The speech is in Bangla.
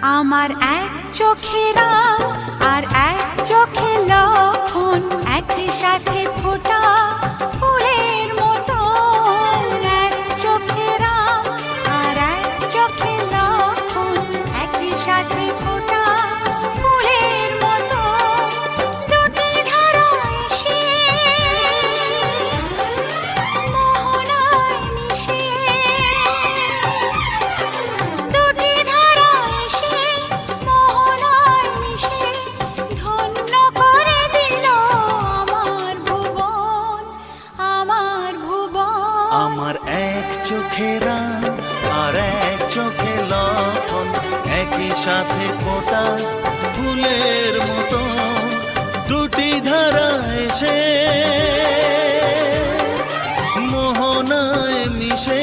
আমার এক চোখে রাম আর এক চোখে লক্ষণ, একই সাথে ফোটা ফুলের মতো। এক চোখে রাম আর এক চোখে লক্ষণ, একই সাথে ফোটা ফুলের মতো। দুটি ধারা এসে মোহনায় মিশে, দুটি ধারা এসে মোহনায় মিশে ধন্য করে দিল আমার ভুবন, আমার ভুবন। আমার এক চোখে রাম আর এক চোখে লক্ষণ, একই সাথে ফোটা ফুলের মতো। দুটি ধারা এসে মোহনায় মিশে